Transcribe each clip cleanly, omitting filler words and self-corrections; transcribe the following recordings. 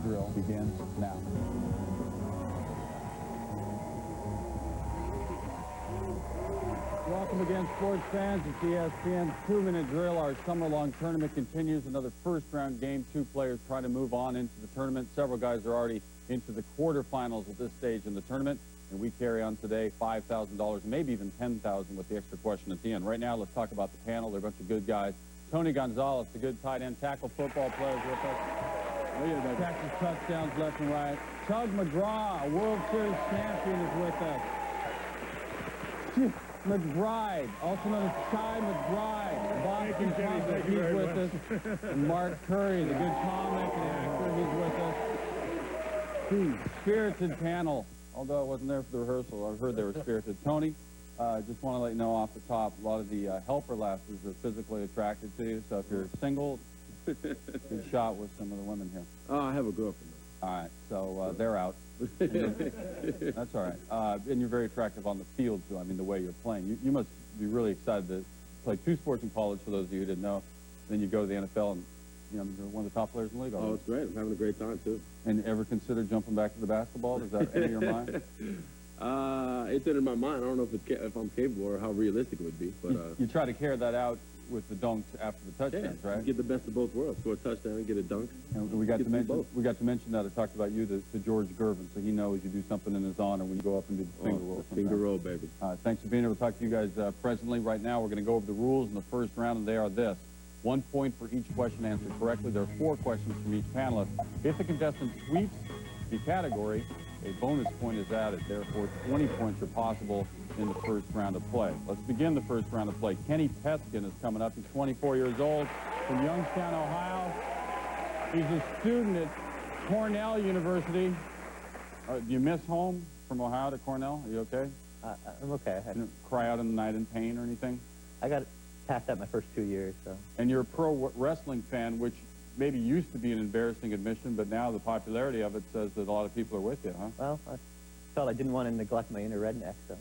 drill begins now. Welcome again, sports fans. It's ESPN's 2-minute drill. Our summer-long tournament continues. Another first-round game. 2 players trying to move on into the tournament. Several guys are already into the quarterfinals at this stage in the tournament. And we carry on today $5,000, maybe even $10,000 with the extra question at the end. Right now, let's talk about the panel. They're a bunch of good guys. Tony Gonzalez, the good tight end, tackle football players with us. Catches touchdowns left and right. Tug McGraw, a World Series champion, is with us. McBride, also known as Shy McBride, Boston comic, he's with us. And Mark Curry, the good comic and actor, he's with us. Spirited panel, although I wasn't there for the rehearsal. I've heard they were spirited. Tony, just want to let you know off the top, a lot of the helper lasses are physically attracted to you, so if you're single, good shot with some of the women here. Oh, I have a girlfriend. All right, so they're out. That's all right. And you're very attractive on the field, too. I mean, the way you're playing. You must be really excited to play 2 sports in college, for those of you who didn't know. Then you go to the NFL, and you're one of the top players in the league. Oh, it's great. I'm having a great time, too. And ever consider jumping back to the basketball? Does that enter your mind? It's in my mind. I don't know if I'm capable or how realistic it would be. But you try to carry that out with the dunks after the touchdowns, right? Get the best of both worlds. Score a touchdown and get a dunk. And we got to mention that I talked about you to George Gervin, so he knows you do something in his honor when you go up and do the finger roll. Finger roll, baby. Thanks for being able to talk to you guys presently. Right now, we're going to go over the rules in the first round, and they are this. 1 point for each question answered correctly. There are 4 questions from each panelist. If the contestant sweeps the category, a bonus point is added. Therefore, 20 points are possible in the first round of play. Let's begin the first round of play. Kenny Peskin is coming up. He's 24 years old from Youngstown, Ohio. He's a student at Cornell University. Do you miss home from Ohio to Cornell? Are you okay? I'm okay. You didn't cry out in the night in pain or anything? I got passed out my first 2 years, so. And you're a pro wrestling fan, which maybe used to be an embarrassing admission, but now the popularity of it says that a lot of people are with you, huh? Well, I felt I didn't want to neglect my inner redneck, so.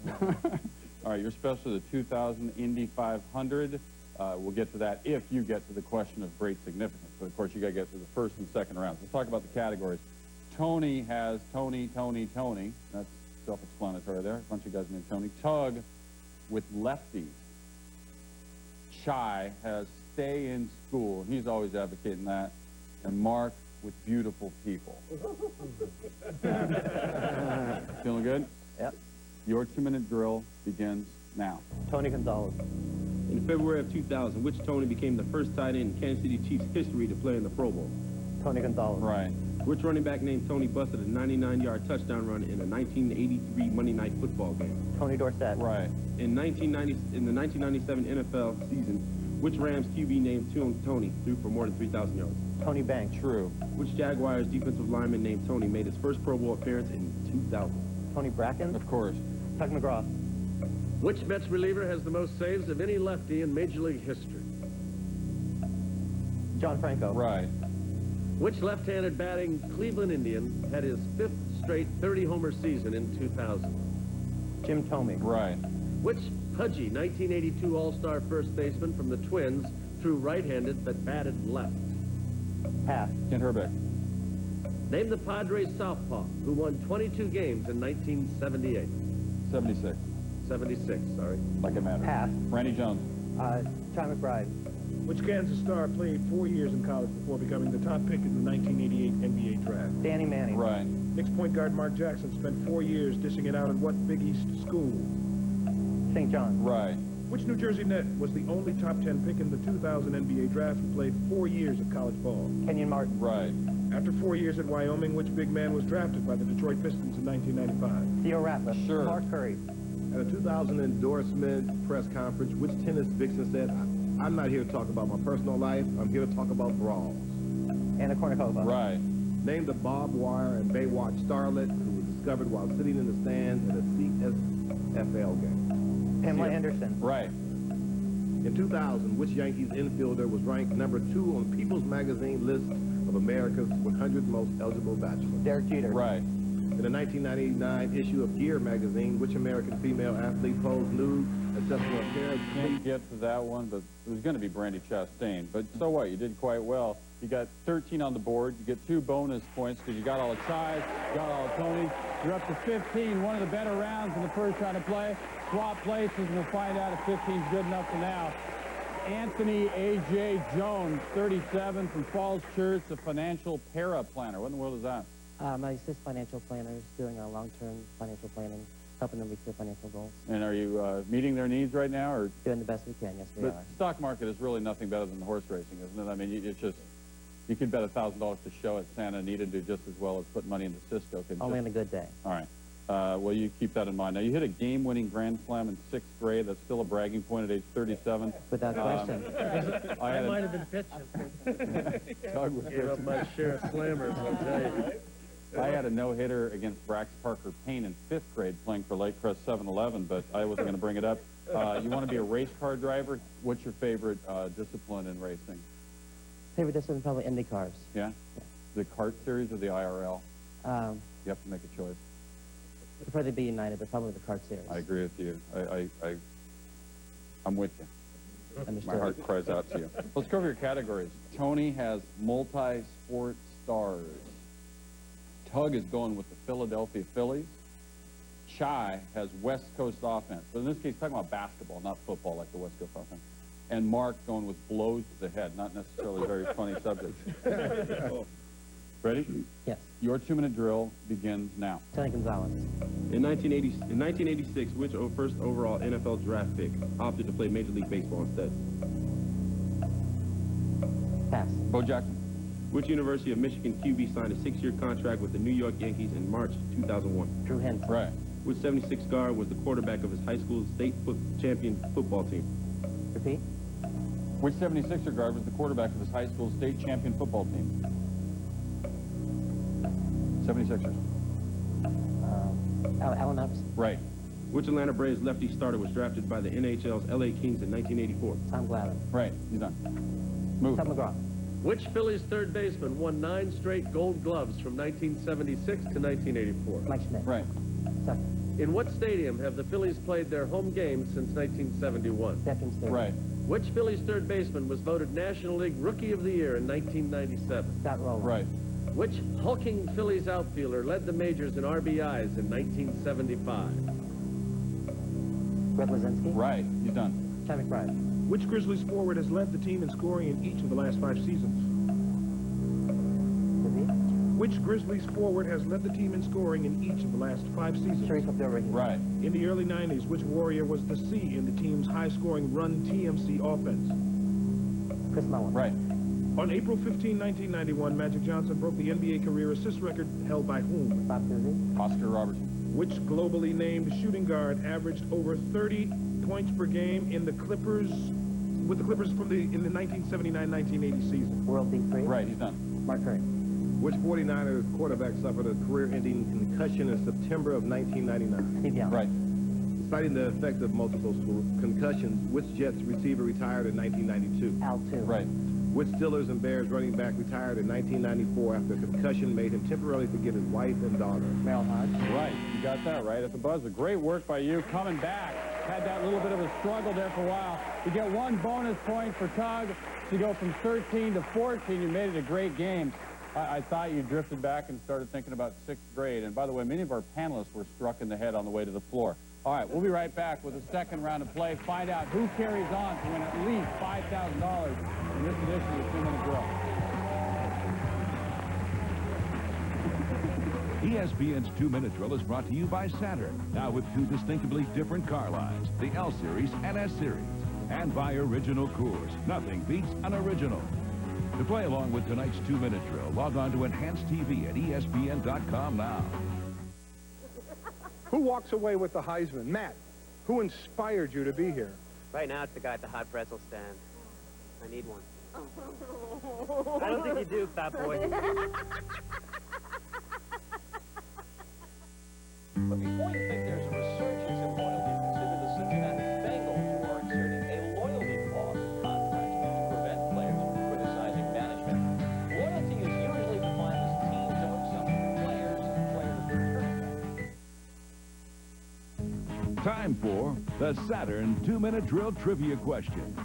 All right, you're special to the 2000 Indy 500. We'll get to that if you get to the question of great significance. But, of course, you got to get to the first and second rounds. Let's talk about the categories. Tony has Tony. That's self-explanatory there. A bunch of guys named Tony. Tug with lefties. Shy has stay in school. He's always advocating that. And Mark with beautiful people. Feeling good? Yep. Your 2-minute drill begins now. Tony Gonzalez. In February of 2000, which Tony became the first tight end in Kansas City Chiefs history to play in the Pro Bowl? Tony Gonzalez. Right. Which running back named Tony busted a 99-yard touchdown run in a 1983 Monday Night Football game? Tony Dorsett. Right. In the 1997 NFL season, which Rams QB named Tony threw for more than 3,000 yards? Tony Banks. True. Which Jaguars defensive lineman named Tony made his first Pro Bowl appearance in 2000? Tony Bracken. Of course. Tug McGraw. Which Mets reliever has the most saves of any lefty in Major League history? John Franco. Right. Which left-handed batting Cleveland Indian had his 5th straight 30-homer season in 2000? Jim Thome. Right. Which pudgy 1982 All-Star first baseman from the Twins threw right-handed but batted left? Pass. Kent Herbeck. Name the Padres southpaw who won 22 games in 1978. 76. 76, sorry. Like it matters. Pass. Randy Jones. Shy McBride. Which Kansas star played 4 years in college before becoming the top pick in the 1988 NBA draft? Danny Manning. Right. Knicks point guard Mark Jackson spent 4 years dishing it out at what Big East school? St. John. Right. Which New Jersey Net was the only top 10 pick in the 2000 NBA draft who played 4 years of college ball? Kenyon Martin. Right. After 4 years at Wyoming, which big man was drafted by the Detroit Pistons in 1995? Theo Ratliff. Sure. Mark Curry. At a 2000 endorsement press conference, which tennis vixen said, I'm not here to talk about my personal life, I'm here to talk about brawls? Anna Kournikova. Right. Name the barbed wire and Baywatch starlet who was discovered while sitting in the stands at a CSFL game? Pamela Anderson. Right. In 2000, which Yankees infielder was ranked number 2 on People's Magazine list of America's 100 most eligible bachelors? Derek Jeter. Right. In the 1999 issue of Gear magazine, which American female athlete posed nude except for a pair of Can't get to that one, but it was going to be Brandy Chastain. But so what? You did quite well. You got 13 on the board. You get 2 bonus points because you got all the ties, you got all the Tonys. You're up to 15, one of the better rounds in the first round of play. Swap places, and we'll find out if 15 is good enough for now. Anthony A.J. Jones, 37, from Falls Church, a financial para-planner. What in the world is that? I assist financial planners doing long-term financial planning, helping them reach their financial goals. And are you meeting their needs right now? Or? Doing the best we can, yes, we But are. stock market is really nothing better than horse racing, isn't it? I mean, it's just, you could bet $1,000 to show at Santa Anita and do just as well as put money into Cisco. Only on a good day. All right. Well, you keep that in mind. Now, you hit a game-winning grand slam in 6th grade. That's still a bragging point at age 37. Without question. I might have been pitching. Doug was Gave up pitching. my share of slammers, I'll tell you. I had a no-hitter against Brax Parker Payne in 5th grade playing for Lake Crest 7-Eleven, but I wasn't going to bring it up. You want to be a race car driver? What's your favorite discipline in racing? Favorite discipline, probably Indy cars. Yeah? The kart series or the IRL? You Um, have to make a choice. prefer to be United, but probably the kart series. I agree with you. I'm with you. Understood. My heart cries out to you. Let's go over your categories. Tony has multi-sport stars. Tug is going with the Philadelphia Phillies. Chai has West Coast offense. But in this case, talking about basketball, not football like the West Coast offense. And Mark going with blows to the head, not necessarily a very funny subject. Ready? Yes. Your 2-minute drill begins now. Tony Gonzalez. In 1986, which first overall NFL draft pick opted to play Major League Baseball instead? Pass. Bo Jackson. Which University of Michigan QB signed a 6-year contract with the New York Yankees in March 2001? Drew Henson. Right. Which 76 guard was the quarterback of his high school state champion football team? Repeat. Which 76er guard was the quarterback of his high school state champion football team? 76ers. Allen Iverson. Right. Which Atlanta Braves lefty starter was drafted by the NHL's LA Kings in 1984? Tom Glavine. Right. He's done. Move. Tub McGraw. Which Phillies third baseman won 9 straight Gold Gloves from 1976 to 1984? Mike Schmidt. Right. Second. In what stadium have the Phillies played their home games since 1971? Veterans Stadium. Right. Which Phillies third baseman was voted National League Rookie of the Year in 1997? Scott Rowland. Right. Which hulking Phillies outfielder led the majors in RBIs in 1975? Greg Lazinski. Right. He's done. Chad McBride. Which Grizzlies forward has led the team in scoring in each of the last 5 seasons? Repeat. Which Grizzlies forward has led the team in scoring in each of the last 5 seasons? Sharif Abdul-Rahim. Right. In the early 90s, which Warrior was the C in the team's high-scoring run TMC offense? Chris Mullin. Right. On April 15, 1991, Magic Johnson broke the NBA career assist record held by whom? Bob Cousy. Oscar Robertson. Which globally named shooting guard averaged over 30 points per game in the Clippers in the 1979-1980 season? World B3. Right. He's done. Mark Curry. Which 49ers quarterback suffered a career-ending concussion in September of 1999? Steve Young. Right. Citing the effect of multiple concussions, which Jets receiver retired in 1992? Al Tu. Right. Which Steelers and Bears running back retired in 1994 after a concussion made him temporarily forget his wife and daughter? Merrill Hodge. Right. You got that right at the buzzer. Great work by you. Coming back. Had that little bit of a struggle there for a while. You get 1 bonus point for Tug to go from 13 to 14. You made it a great game. I thought you drifted back and started thinking about 6th grade. And by the way, many of our panelists were struck in the head on the way to the floor. All right, we'll be right back with the second round of play. Find out who carries on to win at least $5,000 in this edition of the 2-minute drill. ESPN's 2-Minute Drill is brought to you by Saturn, now with 2 distinctively different car lines, the L Series and S Series. And by Original Coors. Nothing beats an original. To play along with tonight's 2-Minute Drill, log on to Enhanced TV at ESPN.com now. Who walks away with the Heisman? Matt, who inspired you to be here? Right now, it's the guy at the hot pretzel stand. I need one. I don't think you do, fat boy. But before you think there's a resurgence in loyalty, consider the Cincinnati Bengals, who are inserting a loyalty clause in contracts to prevent players from criticizing management. Loyalty is usually defined as teams owing something to players and players returning that. Time for the Saturn 2-Minute Drill Trivia Question.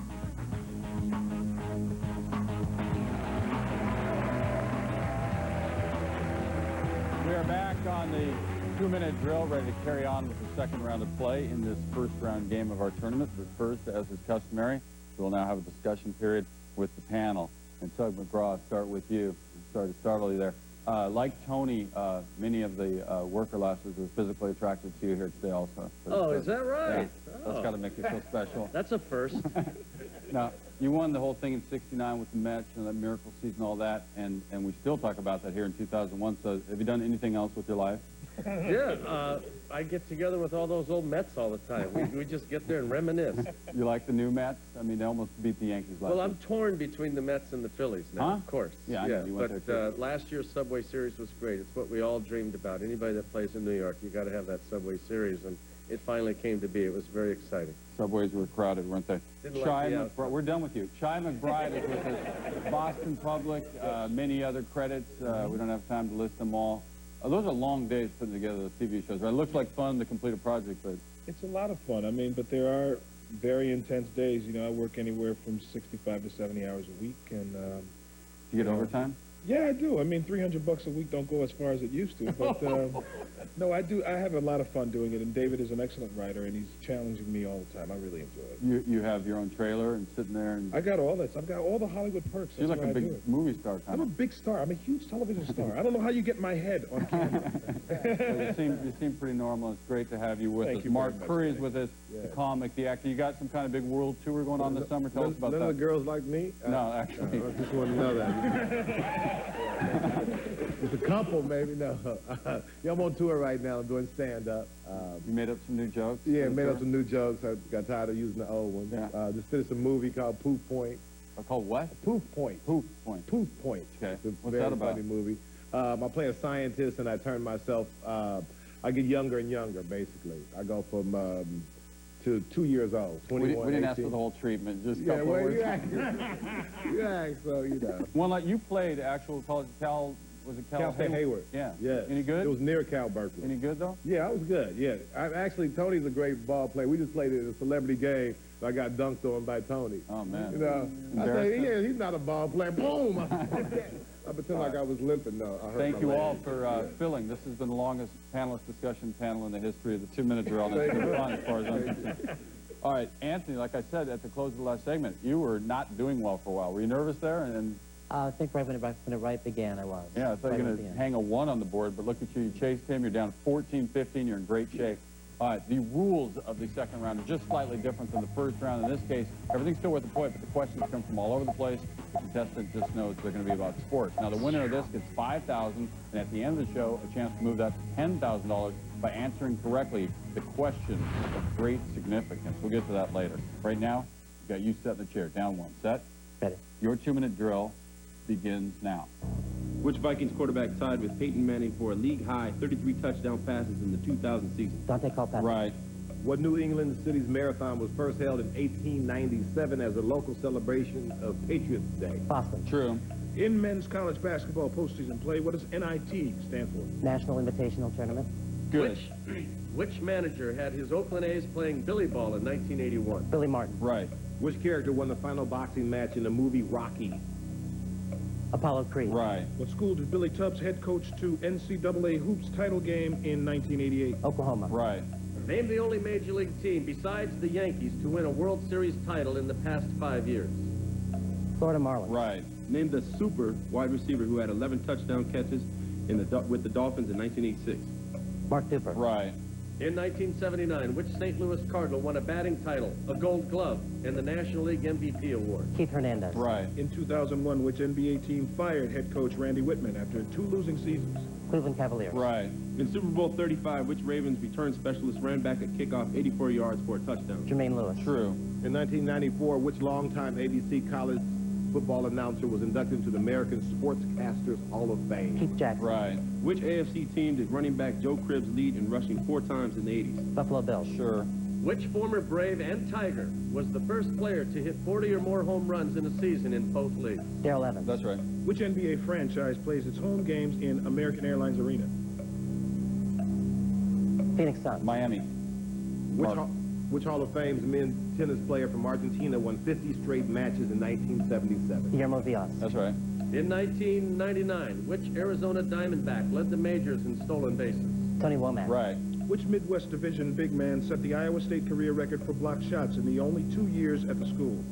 back on the 2-minute drill, ready to carry on with the second round of play in this first round game of our tournament. But first, as is customary, we'll now have a discussion period with the panel. And Tug McGraw, I'll start with you. Sorry to startle you there. Like Tony, many of the worker lasses are physically attracted to you here today also. Oh, is that right? Yeah. That's got to make you feel special. That's a first. Now, you won the whole thing in '69 with the Mets and that miracle season, all that, and we still talk about that here in 2001. So have you done anything else with your life? Yeah, I get together with all those old Mets all the time. We just get there and reminisce. You like the new Mets? I mean, they almost beat the Yankees last Well, year. I'm torn between the Mets and the Phillies now, of course. Yeah, I know. You went but there too. last year's Subway Series was great. It's what we all dreamed about. Anybody that plays in New York, you got to have that Subway Series, and it finally came to be. It was very exciting. Subways were crowded, weren't they? Didn't Shy like the McBride, we're done with you. Shy McBride is with us. Boston Public, many other credits. We don't have time to list them all. Those are long days putting together those TV shows. Right? It looks like fun to complete a project, but It's a lot of fun. I mean, but there are very intense days. You know, I work anywhere from 65 to 70 hours a week, and you get overtime? yeah, I do. I mean, $300 a week don't go as far as it used to, but no, I do. I have a lot of fun doing it, and David is an excellent writer, and he's challenging me all the time. I really enjoy it. You have your own trailer and sitting there, and I got all this. I've got all the Hollywood perks. you're That's like a why I do big it. movie star. I'm a big star. I'm a huge television star. I don't know how you get my head on camera. Well, you seem pretty normal. It's great to have you with Thank us. you Mark very much, Curry is Dave. with us, the comic, the actor. You got some kind of big world tour going on this summer. Tell us about None that. of the girls like me? No, actually. I just want to know that. Just a couple, maybe. No. Yeah, I'm on tour right now. I'm doing stand-up. You made up some new jokes? Yeah, for the made tour? up some new jokes. I got tired of using the old ones. Yeah. Just finished a movie called Poof Point. Called what? Poof Point. Poof Point. Poof Point. Okay. It's a What's very that about? funny movie. I play a scientist, and I turn myself. I get younger and younger, basically. I go from to 2 years old. 21. We didn't ask 18. for the whole treatment. Just a Yeah, couple well, of words. you asked, so you know. One like you played actual college. Was it Cal Hayward. Yeah. Yeah. Any good? It was near Cal Berkeley. Any good though? Yeah, I was good. Yeah, Tony's a great ball player. We just played it in a celebrity game. I got dunked on by Tony. Oh man. You know, I said, yeah, he's not a ball player. Boom! I pretend like I was limping. No, I hurt Thank my you leg. all for filling. This has been the longest panelist discussion panel in the history of the 2-minute drill. And it's been fun as far as I'm concerned. All right, Anthony, like I said at the close of the last segment, you were not doing well for a while. Were you nervous there? And I think right when it began, I was. yeah, I thought you were Right at going the to end. hang a 1 on the board, but look at you. You chased him. You're down 14-15. You're in great shape. All right, the rules of the second round are just slightly different than the first round. In this case, everything's still worth a point, but the questions come from all over the place. The contestant just knows they're going to be about sports. Now, the winner of this gets $5,000, and at the end of the show, a chance to move that to $10,000 by answering correctly the question of great significance. We'll get to that later. Right now, you got you set in the chair. Down 1. Set. Ready. Your 2-minute drill begins now. Which Vikings quarterback tied with Peyton Manning for a league-high 33 touchdown passes in the 2000 season? Dante Culpepper. Right. What New England City's marathon was first held in 1897 as a local celebration of Patriots Day? Boston. True. In men's college basketball postseason play, what does NIT stand for? National Invitational Tournament. Good. Which manager had his Oakland A's playing Billy Ball in 1981? Billy Martin. Right. Which character won the final boxing match in the movie Rocky? Apollo Creed. Right. What school did Billy Tubbs head coach to NCAA Hoops title game in 1988? Oklahoma. Right. Name the only major league team besides the Yankees to win a World Series title in the past 5 years. Florida Marlins. Right. Name the super wide receiver who had 11 touchdown catches with the Dolphins in 1986. Mark Duper. Right. In 1979, which St. Louis Cardinal won a batting title, a Gold Glove, and the National League MVP award? Keith Hernandez. Right. In 2001, which NBA team fired head coach Randy Whitman after 2 losing seasons? Cleveland Cavaliers. Right. In Super Bowl 35, which Ravens return specialist ran back a kickoff 84 yards for a touchdown? Jermaine Lewis. True. In 1994, which longtime ABC college football announcer was inducted into the American Sportscasters Hall of Fame? Keith Jackson. Right. Which AFC team did running back Joe Cribbs lead in rushing 4 times in the 80s? Buffalo Bills. Sure. Which former Brave and Tiger was the first player to hit 40 or more home runs in a season in both leagues? Darrell Evans. That's right. Which NBA franchise plays its home games in American Airlines Arena? Phoenix Suns. Miami. Which Hall of Fame's men's tennis player from Argentina won 50 straight matches in 1977? Guillermo Vilas. That's right. In 1999, which Arizona Diamondback led the majors in stolen bases? Tony Womack. Right. Which Midwest Division big man set the Iowa State career record for blocked shots in the only 2 years at the school?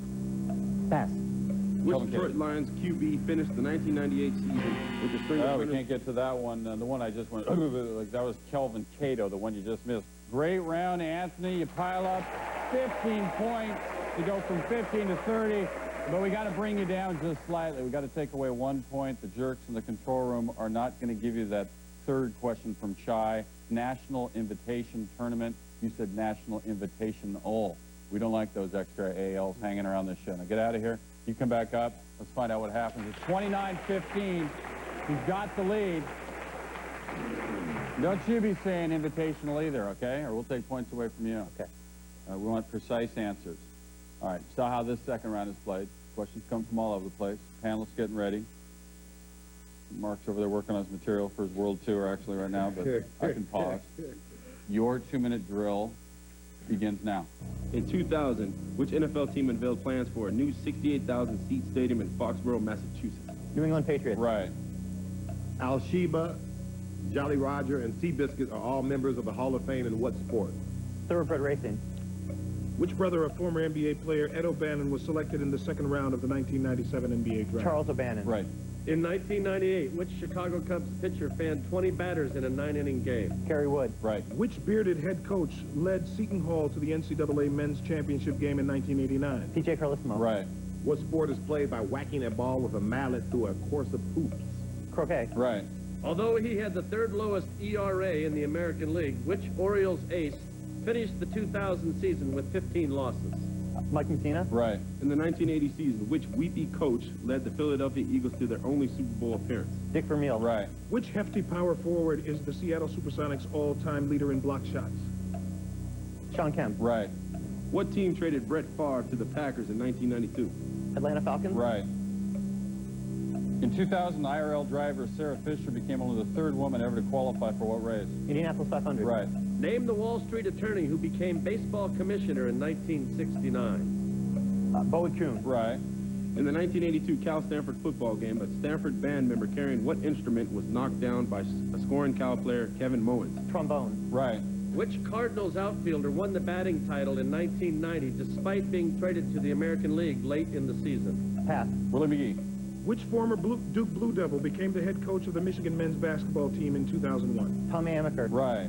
Pass. Which Kelvin Detroit Cato. Lions QB finished the 1998 season with the string of Oh, we 100 can't get to that one. The one I just went, like that was Kelvin Cato, the one you just missed. Great round, Anthony. You pile up 15 points to go from 15 to 30, but we got to bring you down just slightly. We got to take away 1 point. The jerks in the control room are not going to give you that third question from Chai. National Invitation Tournament. You said National Invitation All. We don't like those extra ALs hanging around this show. Now get out of here. You come back up. Let's find out what happens. It's 29-15. He's got the lead. Don't you be saying invitational either, okay? Or we'll take points away from you. Okay. We want precise answers. All right, saw how this second round is played. Questions come from all over the place. Panelists getting ready. Mark's over there working on his material for his world tour actually right now, but I can pause. Your 2-minute drill begins now. In 2000, which NFL team unveiled plans for a new 68,000-seat stadium in Foxborough, Massachusetts? New England Patriots. Right. Al-Sheba, Jolly Roger, and Seabiscuit are all members of the Hall of Fame in what sport? Thoroughbred racing. Which brother of former NBA player Ed O'Bannon was selected in the second round of the 1997 NBA draft? Charles O'Bannon. Right. In 1998, which Chicago Cubs pitcher fanned 20 batters in a 9-inning game? Kerry Wood. Right. Which bearded head coach led Seton Hall to the NCAA men's championship game in 1989? P.J. Carlissimo. Right. What sport is played by whacking a ball with a mallet through a course of hoops? Croquet. Right. Although he had the third lowest ERA in the American League, which Orioles ace finished the 2000 season with 15 losses? Mike Mussina. Right. In the 1980 season, which Weepy coach led the Philadelphia Eagles to their only Super Bowl appearance? Dick Vermeil. Right. Which hefty power forward is the Seattle Supersonics all-time leader in block shots? Sean Kemp. Right. What team traded Brett Favre to the Packers in 1992? Atlanta Falcons. Right. In 2000, IRL driver Sarah Fisher became only the third woman ever to qualify for what race? Indianapolis 500. Right. Name the Wall Street attorney who became baseball commissioner in 1969. Bowie Kuhn. Right. In the 1982 Cal-Stanford football game, a Stanford band member carrying what instrument was knocked down by a scoring Cal player, Kevin Mowens? Trombone. Right. Which Cardinals outfielder won the batting title in 1990 despite being traded to the American League late in the season? Pass. Willie McGee. Which former Duke Blue Devil became the head coach of the Michigan men's basketball team in 2001? Tommy Amaker. Right.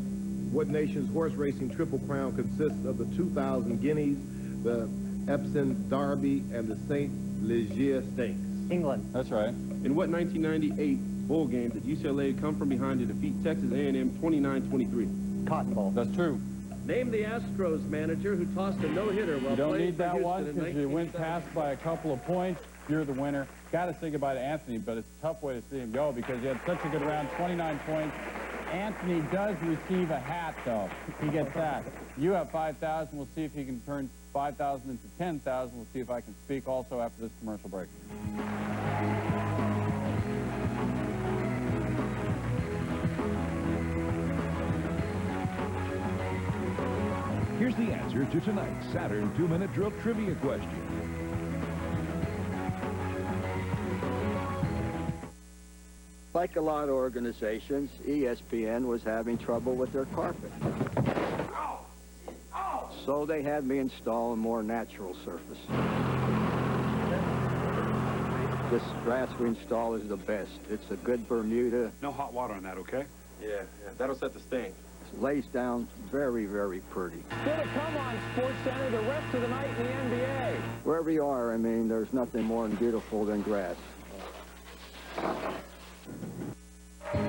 What nation's horse racing Triple Crown consists of the 2000 Guineas, the Epsom Derby, and the St. Leger Stakes? England. That's right. In what 1998 bowl game did UCLA come from behind to defeat Texas A&M 29-23? Cotton Bowl. That's true. Name the Astros manager who tossed a no-hitter while You don't playing need for that Houston one in because you went 1970. past by a couple of points. You're the winner. Got to say goodbye to Anthony, but it's a tough way to see him go because he had such a good round, 29 points. Anthony does receive a hat, though. He gets that. You have 5,000. We'll see if he can turn 5,000 into 10,000. We'll see if I can speak also after this commercial break. Here's the answer to tonight's Saturn 2-minute drill trivia question. Like a lot of organizations, ESPN was having trouble with their carpet. So they had me install a more natural surface. This grass we install is the best. It's a good Bermuda. No hot water on that, okay? Yeah, that'll set the stain. It lays down very, very pretty. Still to come on SportsCenter the rest of the night in the NBA. Wherever you are, I mean, there's nothing more beautiful than grass. We're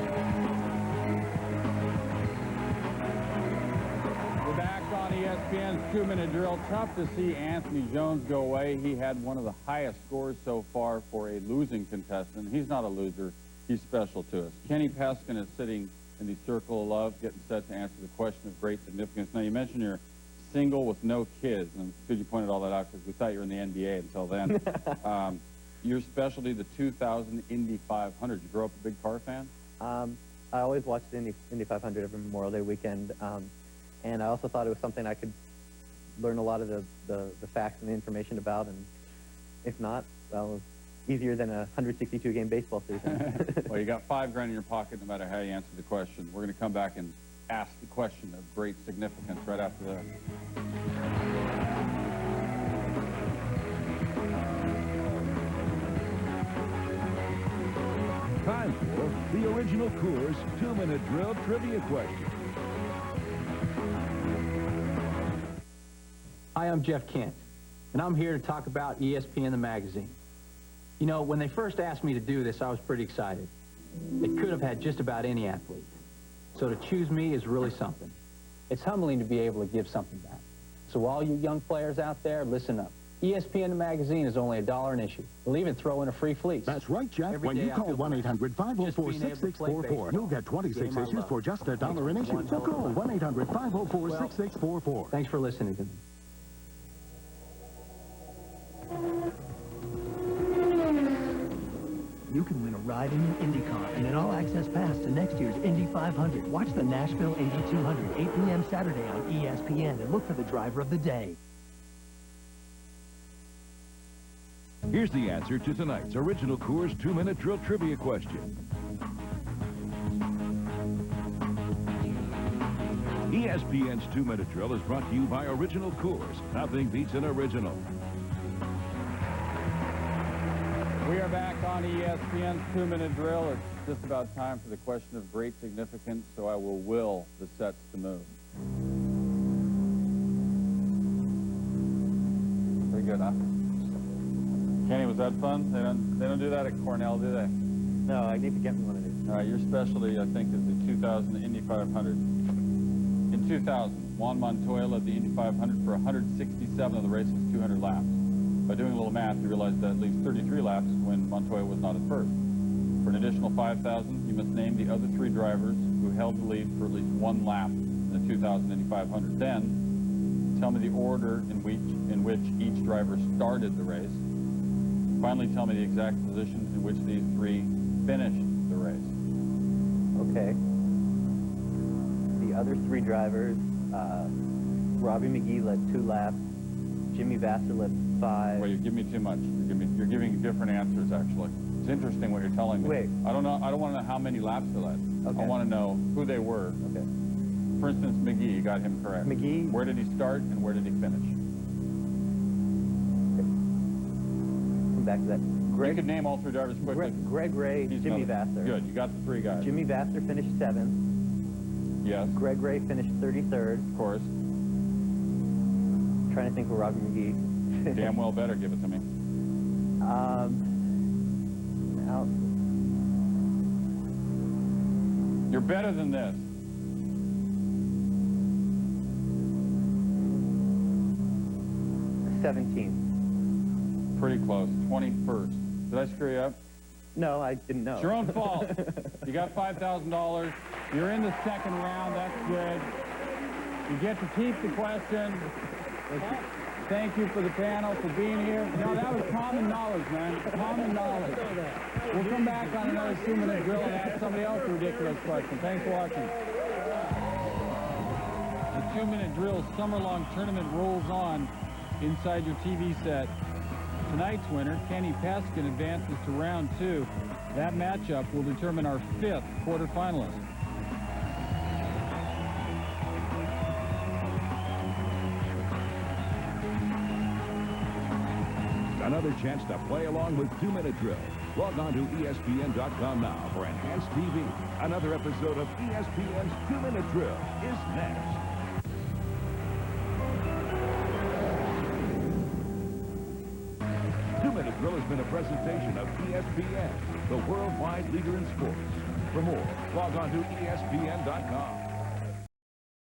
back on ESPN's 2-minute drill. Tough to see Anthony Jones go away. He had one of the highest scores so far for a losing contestant. He's not a loser. He's special to us. Kenny Peskin is sitting in the circle of love, getting set to answer the question of great significance. Now, you mentioned you're single with no kids, and it's good you pointed all that out because we thought you were in the NBA until then. Your specialty, the 2000 Indy 500. You grow up a big car fan? I always watched Indy 500 every Memorial Day weekend, and I also thought it was something I could learn a lot of the facts and the information about, and if not, well, Easier than a 162-game baseball season. Well, you got $5 grand in your pocket no matter how you answer the question. We're going to come back and ask the question of great significance right after this. Time for the original Coors 2-minute drill trivia question. Hi, I'm Jeff Kent, and I'm here to talk about ESPN the magazine. You know, when they first asked me to do this, I was pretty excited. They could have had just about any athlete. So to choose me is really something. It's humbling to be able to give something back. So all you young players out there, listen up. ESPN the magazine is only $1 an issue. We'll even throw in a free fleece. That's right, Jeff. When you call 1-800-504-6644, you'll get 26 issues for just $1 an issue. So call 1-800-504-6644. Thanks for listening to me. You can win a ride in an Indy car and an all-access pass to next year's Indy 500. Watch the Nashville Indy 200, 8 p.m. Saturday on ESPN, and look for the driver of the day. Here's the answer to tonight's original Coors 2-minute drill trivia question. ESPN's 2-minute drill is brought to you by Original Coors. Nothing beats an original. We are back on ESPN's 2-minute drill. It's just about time for the question of great significance, so I will will the sets to move. Pretty good, huh? Kenny, was that fun? They don't do that at Cornell, do they? No, I need to get me one of these. All right, your specialty, I think, is the 2000 Indy 500. In 2000, Juan Montoya led the Indy 500 for 167 of the race's 200 laps. By doing a little math, you realize that leaves 33 laps when Montoya was not at first. For an additional 5,000, you must name the other 3 drivers who held the lead for at least 1 lap in the 2000 Indy 500. Then, tell me the order in which each driver started the race. Finally, tell me the exact position in which these 3 finished the race. Okay. The other 3 drivers, Robbie McGee led 2 laps. Jimmy Vassar led 5. Well, you give me too much. You're giving different answers, actually. It's interesting what you're telling me. Wait. I don't know. I don't want to know how many laps they led. Okay. I want to know who they were. Okay. For instance, McGee, you got him correct. McGee. Where did he start and where did he finish? Okay. Come back to that. You could name all 3 drivers quickly. Greg Ray, Jimmy Vassar. Good. You got the 3 guys. Jimmy Vassar finished 7th. Yes. Greg Ray finished 33rd. Of course. Trying to think of Robbie McGee. Damn well better give it to me. Now, you're better than this. Pretty close. 21st. Did I screw you up? No, I didn't know. It's your own fault. You got $5,000. You're in the 2nd round. That's good. You get to keep the question. Thank you for the panel for being here. No, that was common knowledge, man. Common knowledge. We'll come back on another 2-minute drill and ask somebody else a ridiculous question. Thanks for watching. The 2-minute drill summer-long tournament rolls on inside your TV set. Tonight's winner, Kenny Peskin, advances to round 2. That matchup will determine our 5th quarterfinalist. Another chance to play along with 2-minute drill. Log on to ESPN.com now for enhanced TV. Another episode of ESPN's 2-minute drill is next. Two-minute drill has been a presentation of ESPN, the worldwide leader in sports. For more, log on to ESPN.com.